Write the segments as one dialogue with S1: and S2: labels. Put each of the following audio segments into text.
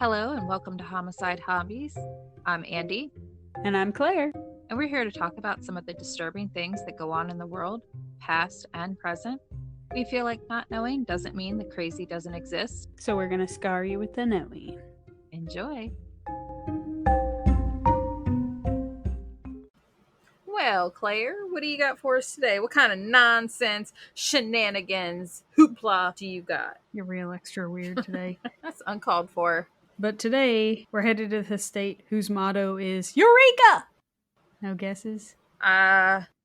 S1: Hello and welcome to Homicide Hobbies. I'm Andy,
S2: And I'm Claire.
S1: and we're here to talk about some of the disturbing things that go on in the world, past and present. We feel like not knowing doesn't mean the crazy doesn't exist.
S2: So we're going to scar you with the knowing.
S1: Enjoy. Well, Claire, what do you got for us today? What kind of nonsense, shenanigans, hoopla do you got?
S2: You're real extra weird today.
S1: That's uncalled for.
S2: But today, we're headed to the state whose motto is Eureka! No guesses?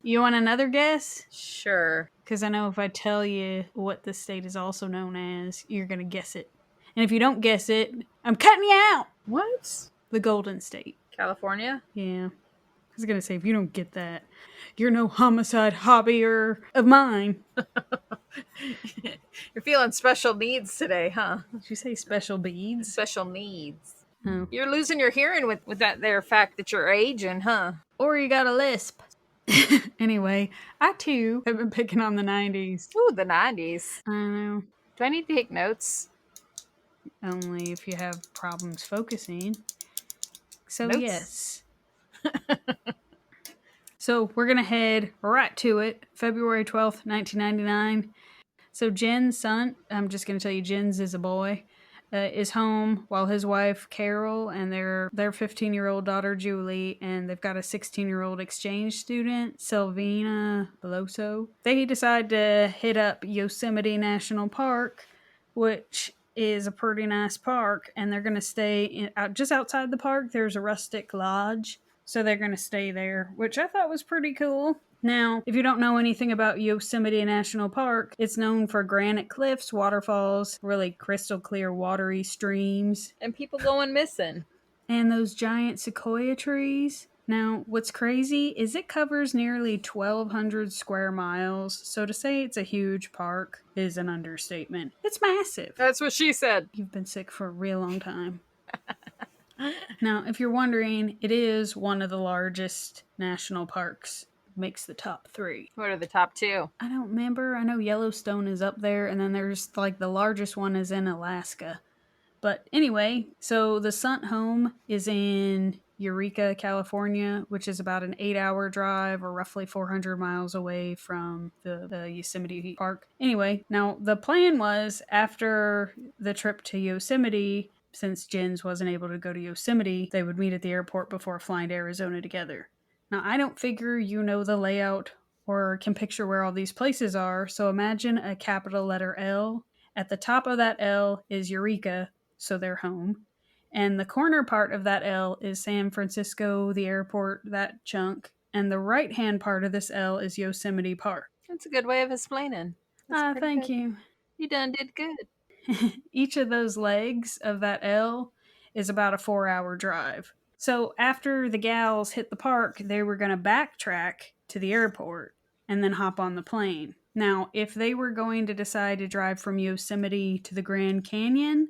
S2: You want another guess?
S1: Sure.
S2: Because I know if I tell you what the state is also known as, you're going to guess it. And if you don't guess it, I'm cutting you out!
S1: What?
S2: The Golden State.
S1: California?
S2: Yeah. I was going to say, if you don't get that, you're no homicide hobbyer of mine.
S1: You're feeling special needs today, huh?
S2: Did you say special beads?
S1: Special needs.
S2: Oh.
S1: You're losing your hearing with that there fact that you're aging, huh?
S2: Or you got a lisp. Anyway, I too have been picking on the 90s.
S1: Ooh, the 90s.
S2: I know.
S1: Do I need to take notes?
S2: Only if you have problems focusing. So
S1: Notes?
S2: yes. So we're going to head right to it. February 12th, 1999. So Jen's son, I'm just going to tell you Jen's is a boy, is home while his wife Carol and their 15-year-old daughter Julie, and they've got a 16-year-old exchange student, Selvina Beloso. They decide to hit up Yosemite National Park, which is a pretty nice park, and they're going to stay just outside the park. There's a rustic lodge, so they're going to stay there, which I thought was pretty cool. Now, if you don't know anything about Yosemite National Park, it's known for granite cliffs, waterfalls, really crystal clear watery streams,
S1: And people going missing.
S2: and those giant sequoia trees. Now, what's crazy is it covers nearly 1,200 square miles, so to say it's a huge park is an understatement. It's massive.
S1: That's what she said.
S2: You've been sick for a real long time. Now, if you're wondering, it is one of the largest national parks. Makes the top 3.
S1: What are the top 2?
S2: I don't remember. I know Yellowstone is up there, and then there's like the largest one is in Alaska. But anyway, so the Sunt home is in Eureka, California, which is about an 8-hour drive or roughly 400 miles away from the Yosemite Park. Anyway, now the plan was after the trip to Yosemite, since Jens wasn't able to go to Yosemite, they would meet at the airport before flying to Arizona together. Now, I don't figure you know the layout or can picture where all these places are, so imagine a capital letter L. At the top of that L is Eureka, so they're home. And the corner part of that L is San Francisco, the airport, that chunk. And the right-hand part of this L is Yosemite Park.
S1: That's a good way of explaining.
S2: Thank you.
S1: You done did good.
S2: Each of those legs of that L is about a 4-hour drive. So after the gals hit the park, they were going to backtrack to the airport and then hop on the plane. Now, if they were going to decide to drive from Yosemite to the Grand Canyon,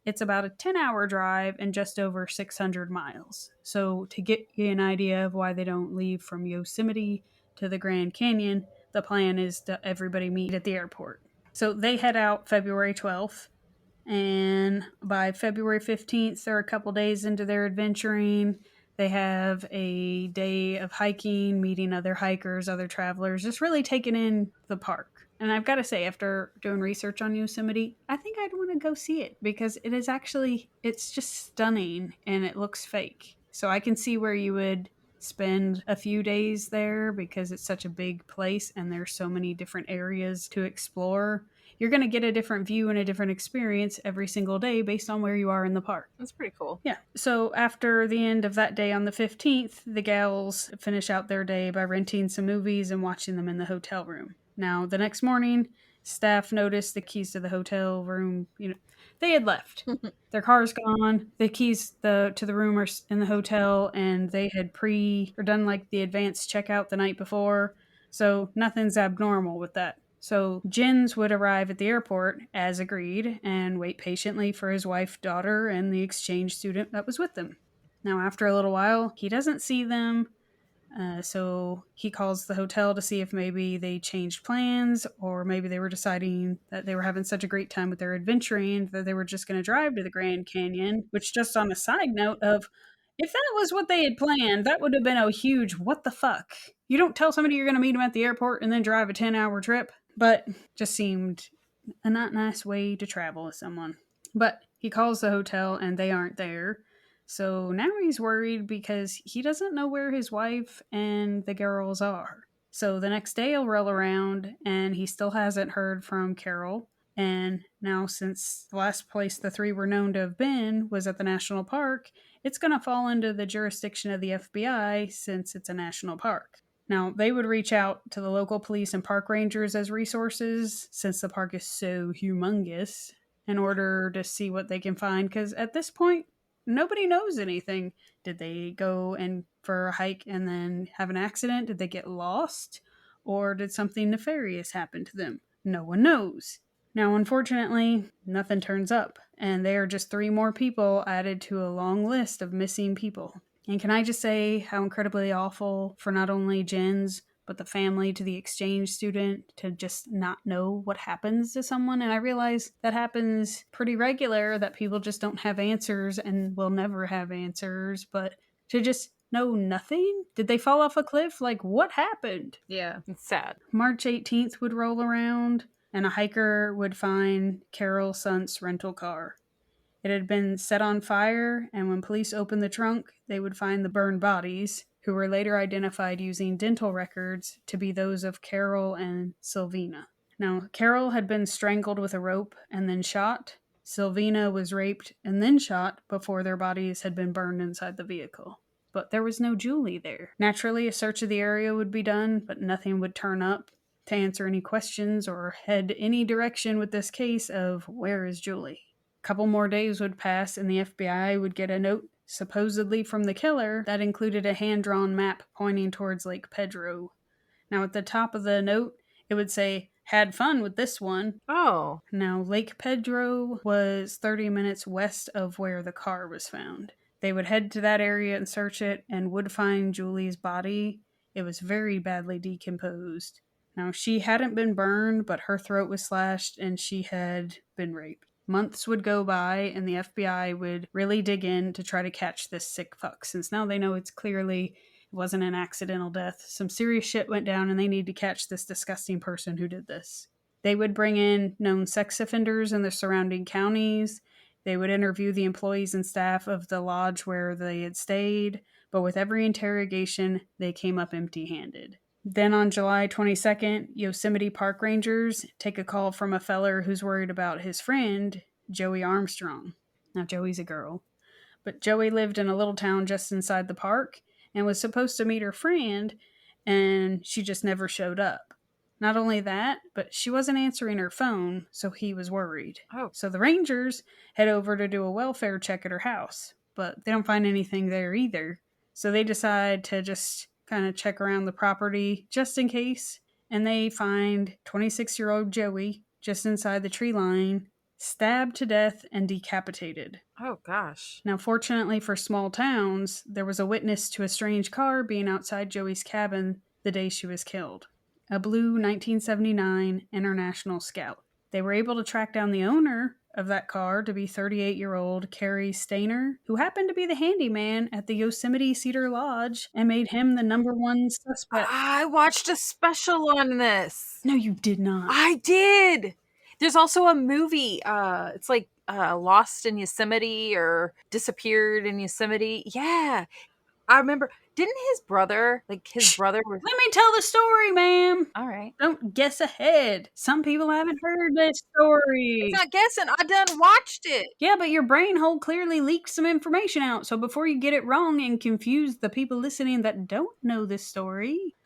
S2: it's about a 10-hour drive and just over 600 miles. So to get you an idea of why they don't leave from Yosemite to the Grand Canyon, the plan is to everybody meet at the airport. So they head out February 12th. And by February 15th, they're a couple days into their adventuring. They have a day of hiking, meeting other hikers, other travelers, just really taking in the park. And I've got to say, after doing research on Yosemite, I think I'd want to go see it because it is actually, it's just stunning and it looks fake. So I can see where you would spend a few days there because it's such a big place and there's so many different areas to explore. You're going to get a different view and a different experience every single day based on where you are in the park.
S1: That's pretty cool.
S2: Yeah. So after the end of that day on the 15th, the gals finish out their day by renting some movies and watching them in the hotel room. Now, the next morning, staff noticed the keys to the hotel room, they had left. Their car's gone. The keys to the room are in the hotel, and they had done like the advanced checkout the night before. So nothing's abnormal with that. So Jens would arrive at the airport as agreed and wait patiently for his wife, daughter, and the exchange student that was with them. Now, after a little while, he doesn't see them, So he calls the hotel to see if maybe they changed plans, or maybe they were deciding that they were having such a great time with their adventuring that they were just going to drive to the Grand Canyon. Which, just on a side note of, if that was what they had planned, that would have been a huge what the fuck. You don't tell somebody you're going to meet them at the airport and then drive a 10-hour trip. But just seemed a not nice way to travel with someone. But he calls the hotel and they aren't there. So now he's worried because he doesn't know where his wife and the girls are. So the next day he'll roll around and he still hasn't heard from Carol. And now, since the last place the three were known to have been was at the national park, it's going to fall under the jurisdiction of the FBI since it's a national park. Now, they would reach out to the local police and park rangers as resources since the park is so humongous in order to see what they can find, because at this point, nobody knows anything. Did they go and for a hike and then have an accident? Did they get lost? Or did something nefarious happen to them? No one knows. Now, unfortunately, nothing turns up, and they are just 3 more people added to a long list of missing people. And can I just say how incredibly awful for not only Jen's, but the family to the exchange student to just not know what happens to someone. And I realize that happens pretty regular, that people just don't have answers and will never have answers, but to just know nothing? Did they fall off a cliff? Like, what happened?
S1: Yeah, it's sad.
S2: March 18th would roll around, and a hiker would find Carol Sunt's rental car. It had been set on fire, and when police opened the trunk, they would find the burned bodies, who were later identified using dental records to be those of Carol and Sylvina. Now, Carol had been strangled with a rope and then shot. Sylvina was raped and then shot before their bodies had been burned inside the vehicle. But there was no Julie there. Naturally, a search of the area would be done, but nothing would turn up to answer any questions or head any direction with this case of where is Julie. A couple more days would pass and the FBI would get a note, supposedly from the killer, that included a hand-drawn map pointing towards Lake Pedro. Now, at the top of the note, it would say, "Had fun with this one."
S1: Oh.
S2: Now, Lake Pedro was 30 minutes west of where the car was found. They would head to that area and search it and would find Julie's body. It was very badly decomposed. Now, she hadn't been burned, but her throat was slashed and she had been raped. Months would go by and the FBI would really dig in to try to catch this sick fuck, since now they know it wasn't an accidental death. Some serious shit went down and they need to catch this disgusting person who did this. They would bring in known sex offenders in the surrounding counties. They would interview the employees and staff of the lodge where they had stayed, but with every interrogation, they came up empty-handed. Then on July 22nd, Yosemite Park Rangers take a call from a feller who's worried about his friend, Joey Armstrong. Now, Joey's a girl. But Joey lived in a little town just inside the park and was supposed to meet her friend, and she just never showed up. Not only that, but she wasn't answering her phone, so he was worried.
S1: Oh.
S2: So the Rangers head over to do a welfare check at her house, but they don't find anything there either. So they decide to just kind of check around the property just in case, and they find 26-year-old Joey just inside the tree line, stabbed to death and decapitated.
S1: Oh, gosh.
S2: Now, fortunately for small towns, there was a witness to a strange car being outside Joey's cabin the day she was killed. A blue 1979 International Scout. They were able to track down the owner of that car to be 38-year-old Cary Stayner, who happened to be the handyman at the Yosemite Cedar Lodge and made him the #1 suspect.
S1: I watched a special on this.
S2: No, you did not.
S1: I did. There's also a movie. It's like Lost in Yosemite or Disappeared in Yosemite. Yeah. I remember, didn't his brother was...
S2: Let me tell the story, ma'am.
S1: All right.
S2: Don't guess ahead. Some people haven't heard this story.
S1: It's not guessing. I done watched it.
S2: Yeah, but your brain hole clearly leaked some information out. So before you get it wrong and confuse the people listening that don't know this story.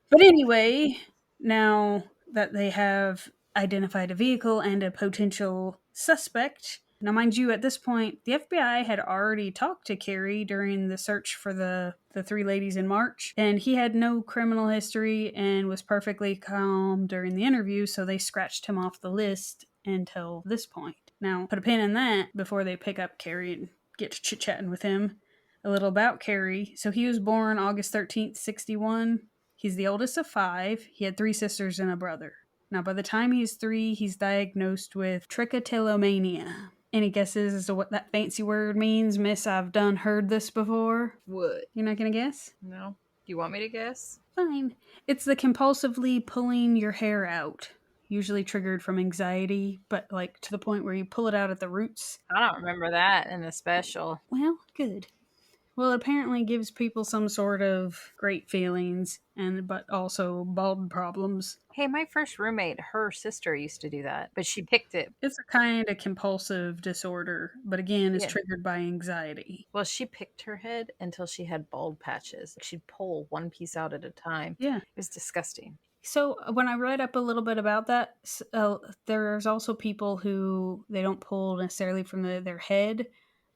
S2: But anyway, now that they have identified a vehicle and a potential suspect... Now, mind you, at this point, the FBI had already talked to Cary during the search for the 3 ladies in March, and he had no criminal history and was perfectly calm during the interview, so they scratched him off the list until this point. Now, put a pin in that before they pick up Cary and get to chit-chatting with him. A little about Cary. So he was born August 13th, 1961. He's the oldest of five. He had three sisters and a brother. Now, by the time he's three, he's diagnosed with trichotillomania. Any guesses as to what that fancy word means? Miss, I've done heard this before.
S1: What?
S2: You're not going to guess?
S1: No. Do you want me to guess?
S2: Fine. It's the compulsively pulling your hair out, usually triggered from anxiety, but like to the point where you pull it out at the roots.
S1: I don't remember that in the special.
S2: Well, good. Well, it apparently gives people some sort of great feelings and but also bald problems.
S1: Hey, my first roommate, her sister used to do that, but she picked it.
S2: It's a kind of compulsive disorder, but again is
S1: Yeah.
S2: triggered by anxiety.
S1: Well, she picked her head until she had bald patches. She'd pull one piece out at a time.
S2: Yeah.
S1: It was disgusting.
S2: So when I read up a little bit about that, there's also people who they don't pull necessarily from their head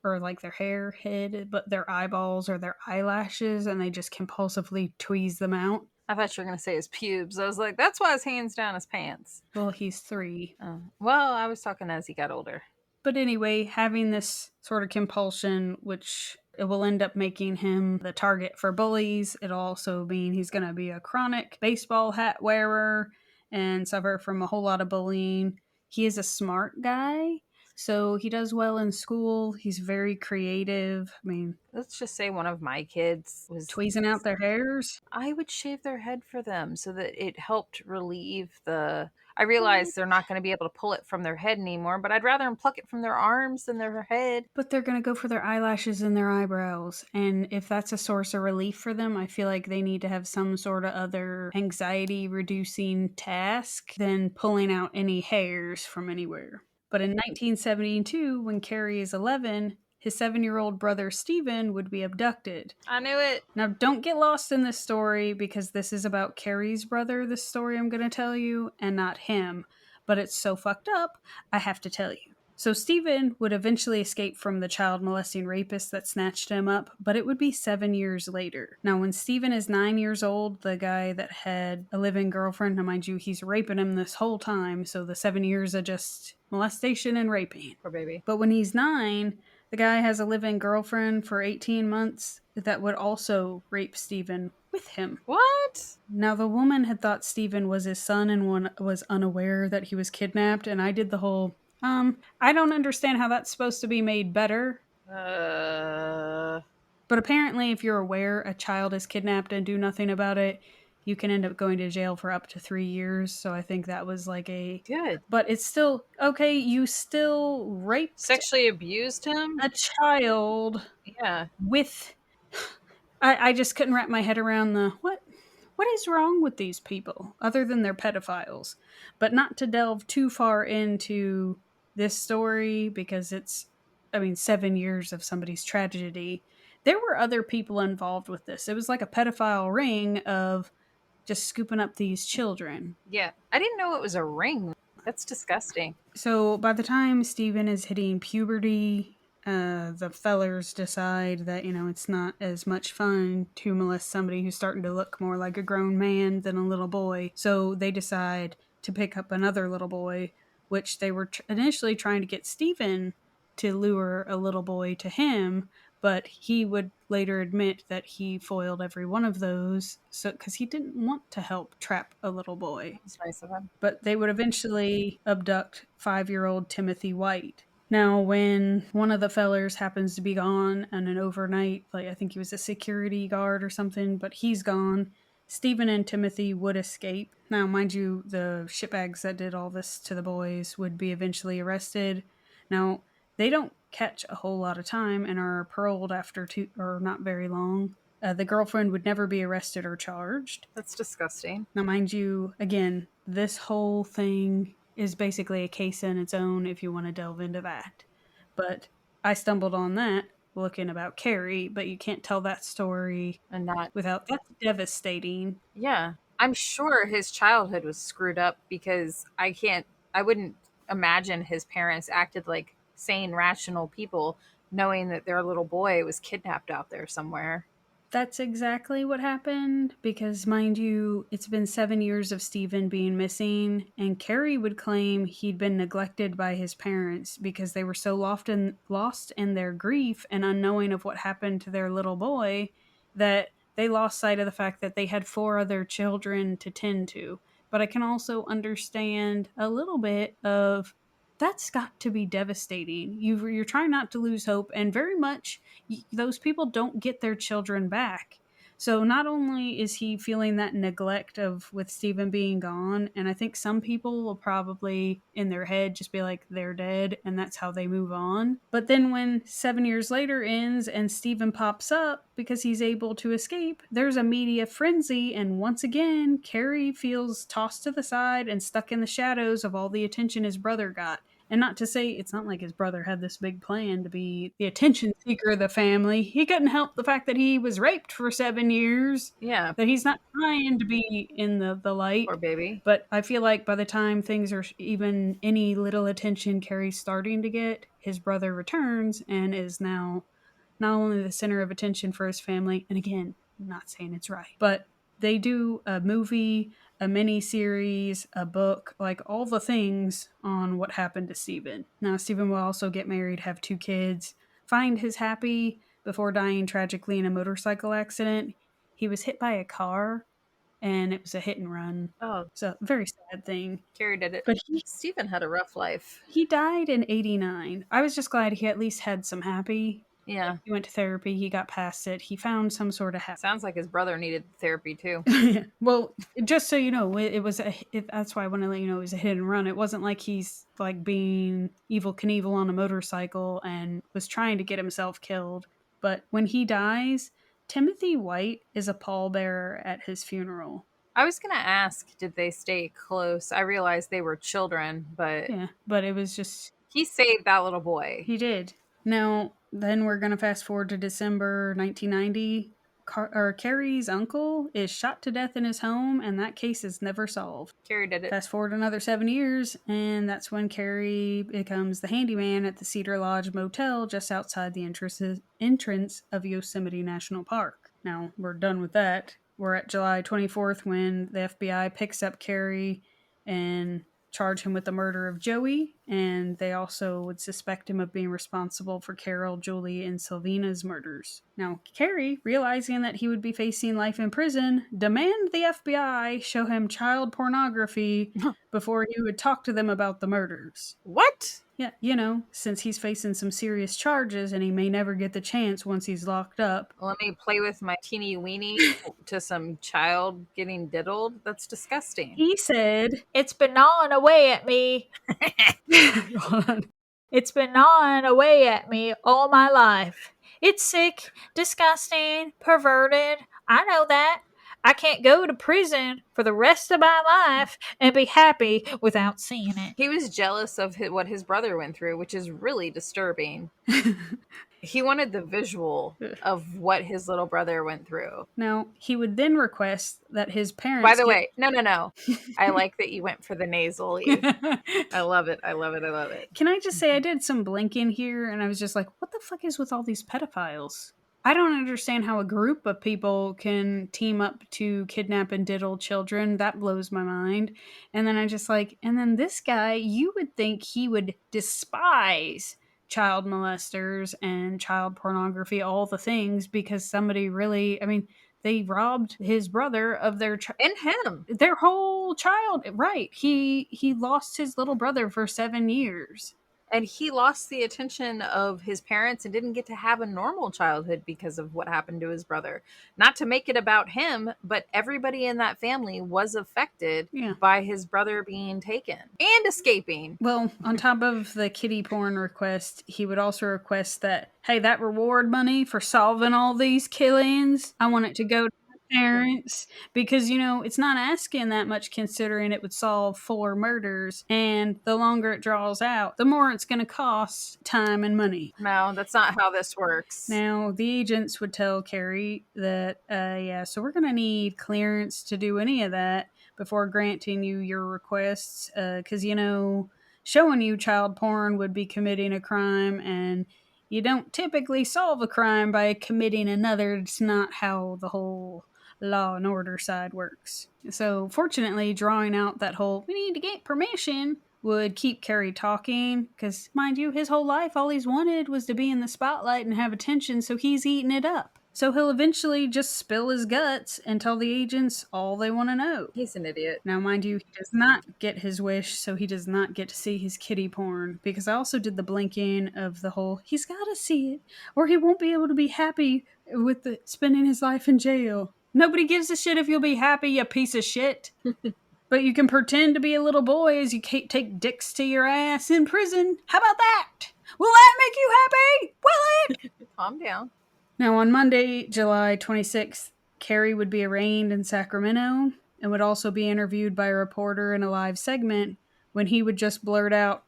S2: or like their hair head, but their eyeballs or their eyelashes, and they just compulsively tweeze them out.
S1: I thought you were going to say his pubes. I was like, that's why his hands down his pants.
S2: Well, he's 3.
S1: Oh. Well, I was talking as he got older.
S2: But anyway, having this sort of compulsion, which it will end up making him the target for bullies. It'll also mean he's going to be a chronic baseball hat wearer and suffer from a whole lot of bullying. He is a smart guy, so he does well in school. He's very creative. I mean,
S1: Let's just say one of my kids was
S2: tweezing out their hairs.
S1: I would shave their head for them so that it helped relieve the. I realize they're not going to be able to pull it from their head anymore, but I'd rather them pluck it from their arms than their head.
S2: But they're going to go for their eyelashes and their eyebrows. And if that's a source of relief for them, I feel like they need to have some sort of other anxiety reducing task than pulling out any hairs from anywhere. But in 1972, when Cary is 11, his 7-year-old brother Stephen would be abducted.
S1: I knew it.
S2: Now, don't get lost in this story because this is about Cary's brother, this story I'm going to tell you, and not him. But it's so fucked up, I have to tell you. So Stephen would eventually escape from the child molesting rapist that snatched him up, but it would be 7 years later. Now, when Stephen is 9 years old, the guy that had a living girlfriend, now mind you, he's raping him this whole time, so the 7 years are just molestation and raping.
S1: Poor baby.
S2: But when he's 9, the guy has a living girlfriend for 18 months that would also rape Stephen with him.
S1: What?
S2: Now, the woman had thought Stephen was his son and was unaware that he was kidnapped, and I did the whole, I don't understand how that's supposed to be made better. But apparently, if you're aware a child is kidnapped and do nothing about it, you can end up going to jail for up to 3 years. So I think that was like a
S1: Good.
S2: But it's still okay. You still raped
S1: Sexually abused him?
S2: a child
S1: Yeah.
S2: with. I just couldn't wrap my head around the what. What is wrong with these people other than they're pedophiles? But not to delve too far into this story because it's, 7 years of somebody's tragedy. There were other people involved with this. It was like a pedophile ring of just scooping up these children.
S1: Yeah. I didn't know it was a ring. That's disgusting.
S2: So by the time Stephen is hitting puberty, the fellers decide that, it's not as much fun to molest somebody who's starting to look more like a grown man than a little boy. So they decide to pick up another little boy, which they were initially trying to get Stephen to lure a little boy to him, but he would later admit that he foiled every one of those because he didn't want to help trap a little boy.
S1: It's nice of him.
S2: But they would eventually abduct 5-year-old Timothy White. Now, when one of the fellers happens to be gone on an overnight, like I think he was a security guard or something, but he's gone, Stephen and Timothy would escape. Now, mind you, the shitbags that did all this to the boys would be eventually arrested. Now, they don't catch a whole lot of time and are paroled after not very long. The girlfriend would never be arrested or charged.
S1: That's disgusting.
S2: Now, mind you, again, this whole thing is basically a case in its own if you want to delve into that. But I stumbled on that looking about Cary, but you can't tell that story
S1: And not.
S2: without. That's devastating.
S1: Yeah. I'm sure his childhood was screwed up because I wouldn't imagine his parents acted like sane, rational people knowing that their little boy was kidnapped out there somewhere.
S2: That's exactly what happened because, mind you, it's been 7 years of Stephen being missing, and Cary would claim he'd been neglected by his parents because they were so lost in their grief and unknowing of what happened to their little boy that they lost sight of the fact that they had four other children to tend to. But I can also understand a little bit of that's got to be devastating. You're trying not to lose hope, and very much those people don't get their children back. So not only is he feeling that neglect of with Stephen being gone, and I think some people will probably in their head just be like they're dead and that's how they move on. But then when 7 years later ends and Stephen pops up because he's able to escape, there's a media frenzy, and once again, Cary feels tossed to the side and stuck in the shadows of all the attention his brother got. And not to say it's not like his brother had this big plan to be the attention seeker of the family. He couldn't help the fact that he was raped for 7 years,
S1: Yeah,
S2: that he's not trying to be in the
S1: poor
S2: light.
S1: baby.
S2: But I feel like by the time things are even any little attention Carrie's starting to get, his brother returns and is now not only the center of attention for his family, and again, I'm not saying it's right, but they do a movie, a mini series, a book, like all the things on what happened to Stephen. Now, Stephen will also get married, have two kids, find his happy before dying tragically in a motorcycle accident. He was hit by a car and it was a hit and run.
S1: Oh,
S2: So, very sad thing.
S1: Carrie did it.
S2: But
S1: Stephen had a rough life.
S2: he died in 89. I was just glad he at least had some happy. Like,
S1: Yeah,
S2: he went to therapy, he got past it, he found some sort of happy.
S1: sounds like his brother needed therapy too.
S2: Well, just so you know, that's why I want to let you know it was a hit and run. It wasn't like he's like being evil Knievel on a motorcycle and was trying to get himself killed. But when he dies, Timothy White is a pallbearer at his funeral.
S1: I was gonna ask, did they stay close? I realized they were children, but
S2: Yeah, but it was just
S1: he saved that little boy.
S2: he did. Now, then we're going to fast forward to December 1990. Carrie's uncle is shot to death in his home, and that case is never solved.
S1: Carrie did it.
S2: Fast forward another 7 years, and that's when Carrie becomes the handyman at the Cedar Lodge Motel just outside the entrance of Yosemite National Park. Now, we're done with that. We're at July 24th when the FBI picks up Carrie and charge him with the murder of Joey, and they also would suspect him of being responsible for Carol, Julie, and Sylvina's murders. Now, Cary, realizing that he would be facing life in prison, demanded the FBI show him child pornography before he would talk to them about the murders.
S1: What?
S2: Yeah, since he's facing some serious charges and he may never get the chance once he's locked up.
S1: Let me play with my teeny weenie to some child getting diddled? That's disgusting.
S2: He said,
S3: It's been gnawing away at me.
S2: hold on.
S3: It's been gnawing away at me all my life. It's sick, disgusting, perverted. I know that. I can't go to prison for the rest of my life and be happy without seeing it.
S1: He was jealous of what his brother went through, which is really disturbing. He wanted the visual of what his little brother went through.
S2: Now, he would then request that his parents.
S1: By the way, no. I like that you went for the nasally. I love it. I love it. I love it.
S2: Can I just say, I did some blinking here and I was just like, what the fuck is with all these pedophiles? I don't understand how a group of people can team up to kidnap and diddle children. That blows my mind. And then and then this guy, you would think he would despise child molesters and child pornography, all the things, because somebody really, they robbed his brother of
S1: and him,
S2: their whole child. Right. He lost his little brother for 7 years.
S1: and he lost the attention of his parents and didn't get to have a normal childhood because of what happened to his brother. Not to make it about him, but everybody in that family was affected by his brother being taken and escaping.
S2: Well, on top of the kiddie porn request, he would also request that, hey, that reward money for solving all these killings, I want it to go to parents, because it's not asking that much considering it would solve 4 murders, and the longer it draws out, the more it's going to cost time and money.
S1: No, that's not how this works.
S2: Now, the agents would tell Cary that, so we're going to need clearance to do any of that before granting you your requests, because, showing you child porn would be committing a crime, and you don't typically solve a crime by committing another. It's not how the whole law and order side works. So fortunately, drawing out that whole "we need to get permission" would keep Cary talking, because, mind you, his whole life all he's wanted was to be in the spotlight and have attention, so he's eating it up. So he'll eventually just spill his guts and tell the agents all they want to know.
S1: He's an idiot.
S2: Now, mind you, he does not get his wish, so he does not get to see his kitty porn, because I also did the blinking of the whole, he's got to see it, or he won't be able to be happy with spending his life in jail. Nobody gives a shit if you'll be happy, you piece of shit. But you can pretend to be a little boy as you take dicks to your ass in prison. How about that? Will that make you happy? Will it?
S1: Calm down.
S2: Now, on Monday, July 26th, Cary would be arraigned in Sacramento and would also be interviewed by a reporter in a live segment when he would just blurt out,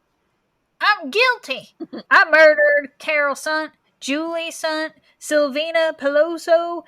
S3: "I'm guilty. I murdered Carol Sunt, Julie Sunt, Sylvina Peloso,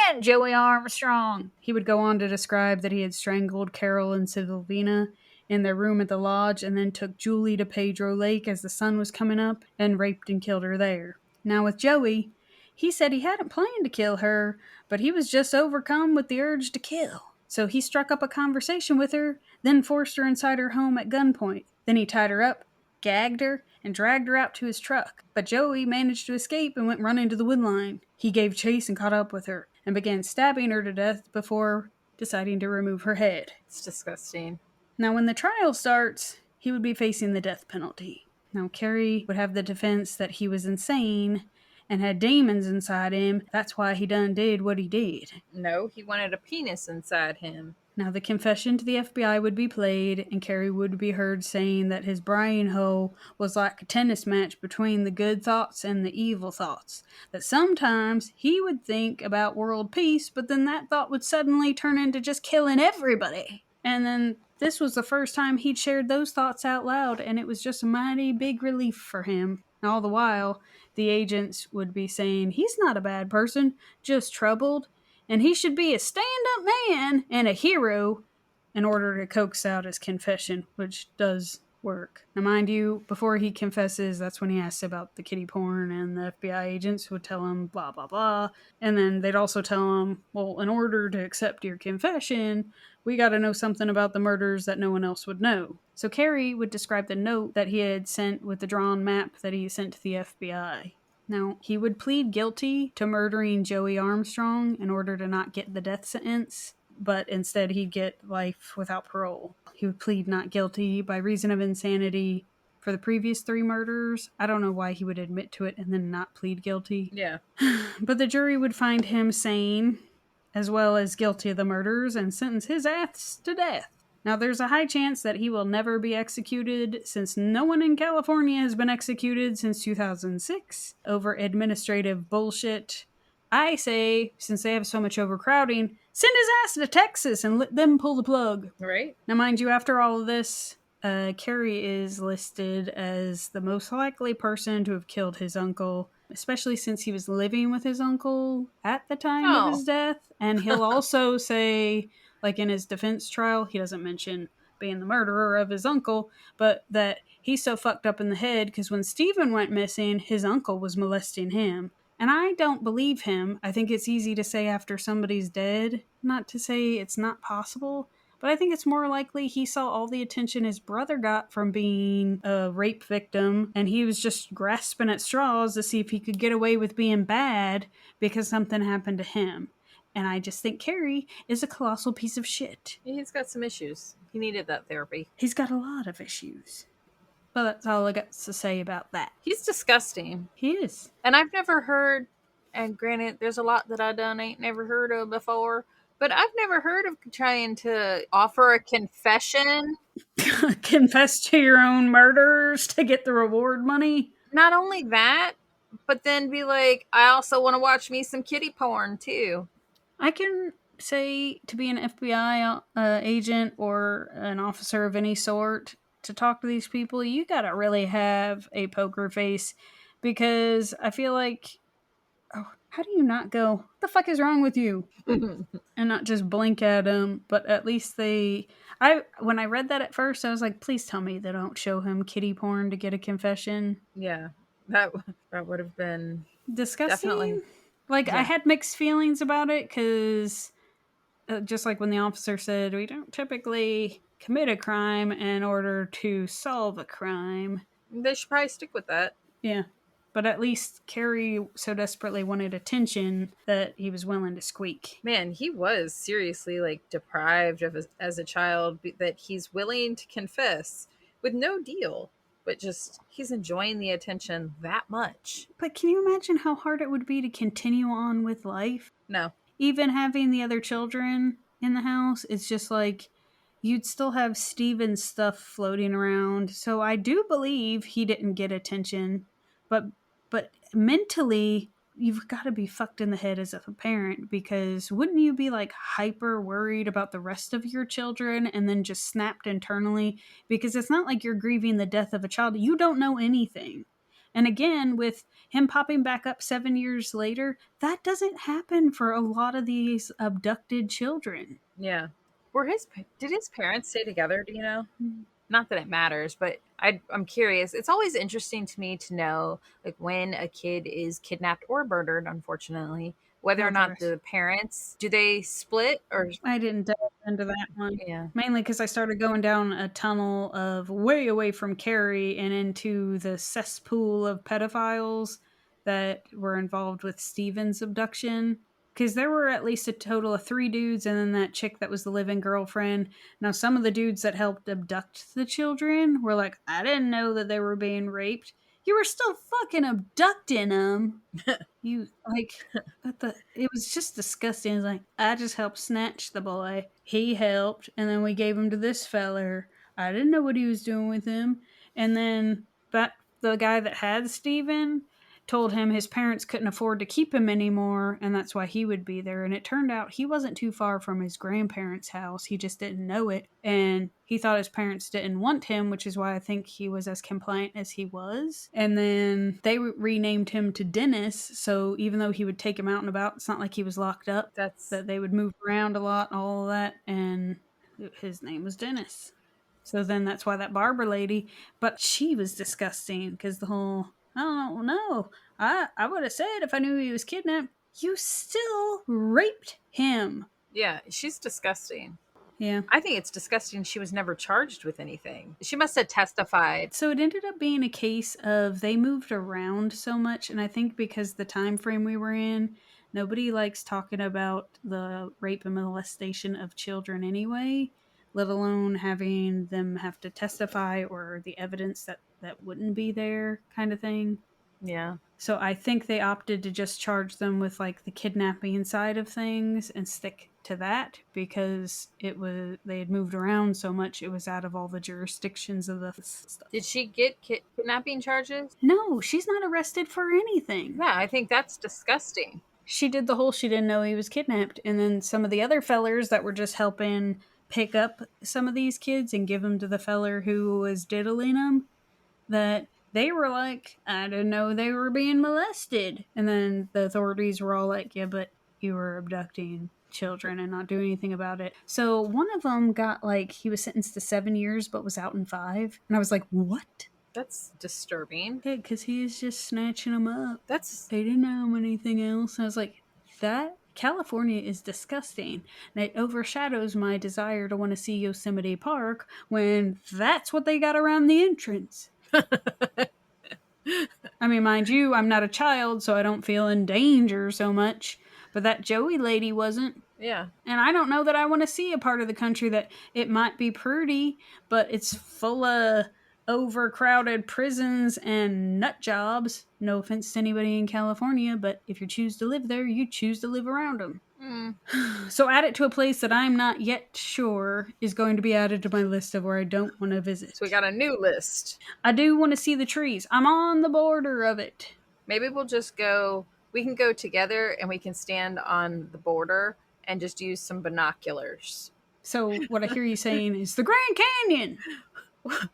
S3: and Joey Armstrong."
S2: He would go on to describe that he had strangled Carol and Sylvina in their room at the lodge and then took Julie to Pedro Lake as the sun was coming up and raped and killed her there. Now, with Joey, he said he hadn't planned to kill her, but he was just overcome with the urge to kill. So he struck up a conversation with her, then forced her inside her home at gunpoint. Then he tied her up, gagged her, and dragged her out to his truck. But Joey managed to escape and went running to the woodline. He gave chase and caught up with her, and began stabbing her to death before deciding to remove her head.
S1: It's disgusting.
S2: Now, when the trial starts, he would be facing the death penalty. Now, Cary would have the defense that he was insane and had demons inside him. That's why he done did what he did.
S1: No, he wanted a penis inside him.
S2: Now, the confession to the FBI would be played, and Cary would be heard saying that his brain hole was like a tennis match between the good thoughts and the evil thoughts. That sometimes he would think about world peace, but then that thought would suddenly turn into just killing everybody. And then this was the first time he'd shared those thoughts out loud, and it was just a mighty big relief for him. All the while, the agents would be saying, he's not a bad person, just troubled, and he should be a stand-up man and a hero, in order to coax out his confession, which does work. Now, mind you, before he confesses, that's when he asks about the kitty porn, and the FBI agents would tell him blah, blah, blah. And then they'd also tell him, well, in order to accept your confession, we got to know something about the murders that no one else would know. So Cary would describe the note that he had sent with the drawn map that he sent to the FBI. Now, he would plead guilty to murdering Joey Armstrong in order to not get the death sentence, but instead he'd get life without parole. He would plead not guilty by reason of insanity for the previous 3 murders. I don't know why he would admit to it and then not plead guilty.
S1: Yeah.
S2: But the jury would find him sane, as well as guilty of the murders, and sentence his ass to death. Now, there's a high chance that he will never be executed, since no one in California has been executed since 2006 over administrative bullshit. I say, since they have so much overcrowding, send his ass to Texas and let them pull the plug.
S1: Right.
S2: Now, mind you, after all of this, Cary is listed as the most likely person to have killed his uncle, especially since he was living with his uncle at the time of his death. And he'll also say, like in his defense trial, he doesn't mention being the murderer of his uncle, but that he's so fucked up in the head because when Stephen went missing, his uncle was molesting him. And I don't believe him. I think it's easy to say after somebody's dead, not to say it's not possible, but I think it's more likely he saw all the attention his brother got from being a rape victim, and he was just grasping at straws to see if he could get away with being bad because something happened to him. And I just think Cary is a colossal piece of shit.
S1: He's got some issues. He needed that therapy.
S2: He's got a lot of issues. But that's all I got to say about that.
S1: He's disgusting.
S2: He is.
S1: And I've never heard, and granted, there's a lot that I done ain't never heard of before, but I've never heard of trying to offer a confession.
S2: Confess to your own murders to get the reward money.
S1: Not only that, but then be like, I also want to watch me some kitty porn too.
S2: I can say to be an FBI agent or an officer of any sort, to talk to these people, you gotta really have a poker face, because I feel like, how do you not go, what the fuck is wrong with you? And not just blink at them, but at least when I read that at first, I was like, please tell me they don't show him kitty porn to get a confession.
S1: Yeah. That would have been
S2: disgusting.
S1: definitely.
S2: Like,
S1: Yeah.
S2: I had mixed feelings about it because, just like when the officer said, we don't typically commit a crime in order to solve a crime.
S1: They should probably stick with that.
S2: Yeah. But at least Cary so desperately wanted attention that he was willing to squeak.
S1: Man, he was seriously like deprived of as a child that he's willing to confess with no deal, but just he's enjoying the attention that much.
S2: But can you imagine how hard it would be to continue on with life?
S1: No.
S2: Even having the other children in the house, it's just like you'd still have Steven's stuff floating around. So I do believe he didn't get attention, but mentally you've got to be fucked in the head as a parent, because wouldn't you be like hyper worried about the rest of your children and then just snapped internally? Because it's not like you're grieving the death of a child. You don't know anything. And again, with him popping back up 7 years later, that doesn't happen for a lot of these abducted children.
S1: Yeah. Did his parents stay together, do you know? Not that it matters, but I'm curious. It's always interesting to me to know, like, when a kid is kidnapped or murdered, unfortunately, whether or not the parents, do they split or?
S2: I didn't delve into that one.
S1: Yeah.
S2: Mainly because I started going down a tunnel of way away from Cary and into the cesspool of pedophiles that were involved with Steven's abduction. Because there were at least a total of 3 dudes and then that chick that was the live-in girlfriend. Now, some of the dudes that helped abduct the children were like, I didn't know that they were being raped. You were still fucking abducting them. You, like, it was just disgusting. It's like, I just helped snatch the boy. He helped, and then we gave him to this feller. I didn't know what he was doing with him. And then the guy that had Steven told him his parents couldn't afford to keep him anymore, and that's why he would be there. And it turned out he wasn't too far from his grandparents' house. He just didn't know it. And he thought his parents didn't want him, which is why I think he was as compliant as he was. And then they renamed him to Dennis. So even though he would take him out and about, it's not like he was locked up. That they would move around a lot, all of that. And his name was Dennis. So then that's why that Barbara lady, but she was disgusting because the whole, I don't know, I would have said if I knew he was kidnapped. You still raped him.
S1: Yeah, she's disgusting.
S2: Yeah.
S1: I think it's disgusting she was never charged with anything. She must have testified.
S2: So it ended up being a case of they moved around so much, and I think because the time frame we were in, nobody likes talking about the rape and molestation of children anyway, let alone having them have to testify or the evidence that wouldn't be there kind of thing.
S1: Yeah.
S2: So I think they opted to just charge them with like the kidnapping side of things and stick to that because they had moved around so much, it was out of all the jurisdictions of the stuff.
S1: Did she get kidnapping charges?
S2: No, she's not arrested for anything.
S1: Yeah, I think that's disgusting.
S2: She did the whole she didn't know he was kidnapped, and then some of the other fellers that were just helping pick up some of these kids and give them to the feller who was diddling them, that they were like, I didn't know they were being molested. And then the authorities were all like, yeah, but you were abducting children and not doing anything about it. So one of them got like, he was sentenced to 7 years but was out in 5. And I was like, what?
S1: That's disturbing.
S2: Yeah, because he was just snatching them up.
S1: They
S2: didn't know anything else. I was like, that California is disgusting. And it overshadows my desire to want to see Yosemite Park when that's what they got around the entrance. I mean, mind you, I'm not a child, so I don't feel in danger so much. But that Joey lady wasn't.
S1: Yeah.
S2: And I don't know that I want to see a part of the country that it might be pretty, but it's full of overcrowded prisons and nut jobs. No offense to anybody in California, but if you choose to live there, you choose to live around them. So add it to a place that I'm not yet sure is going to be added to my list of where I don't want to visit.
S1: So we got a new list.
S2: I do want to see the trees. I'm on the border of it.
S1: Maybe we'll just go, we can go together and we can stand on the border and just use some binoculars.
S2: So what I hear you saying is the Grand Canyon.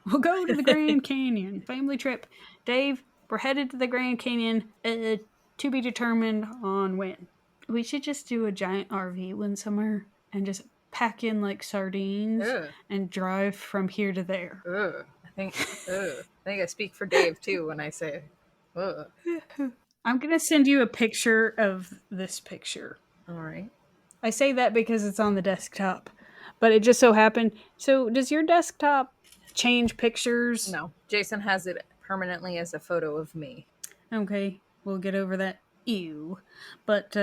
S2: We'll go to the Grand Canyon. Family trip. Dave, we're headed to the Grand Canyon to be determined on when. We should just do a giant RV one summer and just pack in like sardines and drive from here to there.
S1: I think I speak for Dave too when I say Ugh.
S2: I'm going to send you a picture of this picture.
S1: All right.
S2: I say that because it's on the desktop, but it just so happened. So, does your desktop change pictures?
S1: No, Jason has it permanently as a photo of me.
S2: Okay, we'll get over that. Ew. But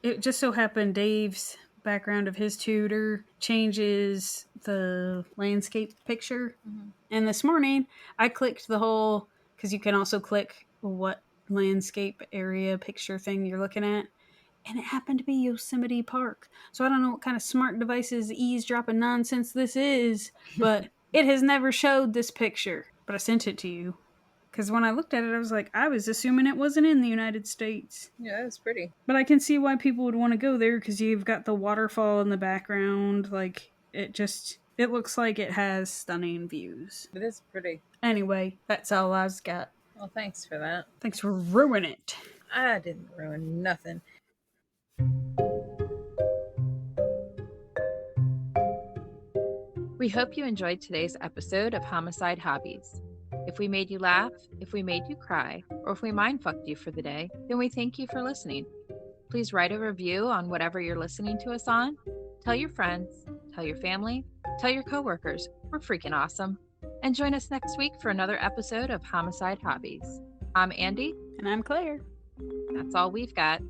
S2: it just so happened Dave's background of his tutor changes the landscape picture.
S1: Mhm.
S2: And this morning, I clicked the whole, because you can also click what landscape area picture thing you're looking at. And it happened to be Yosemite Park. So I don't know what kind of smart devices eavesdropping nonsense this is, but it has never showed this picture. But I sent it to you. Because when I looked at it, I was like, I was assuming it wasn't in the United States.
S1: Yeah, it's pretty.
S2: But I can see why people would want to go there because you've got the waterfall in the background. Like, it looks like it has stunning views.
S1: It is pretty.
S2: Anyway, that's all I've got.
S1: Well, thanks for that.
S2: Thanks for ruining it.
S1: I didn't ruin nothing. We hope you enjoyed today's episode of Homicide Hobbies. If we made you laugh, if we made you cry, or if we mindfucked you for the day, then we thank you for listening. Please write a review on whatever you're listening to us on. Tell your friends, tell your family, tell your coworkers. We're freaking awesome. And join us next week for another episode of Homicide Hobbies. I'm Andy.
S2: And I'm Claire.
S1: That's all we've got.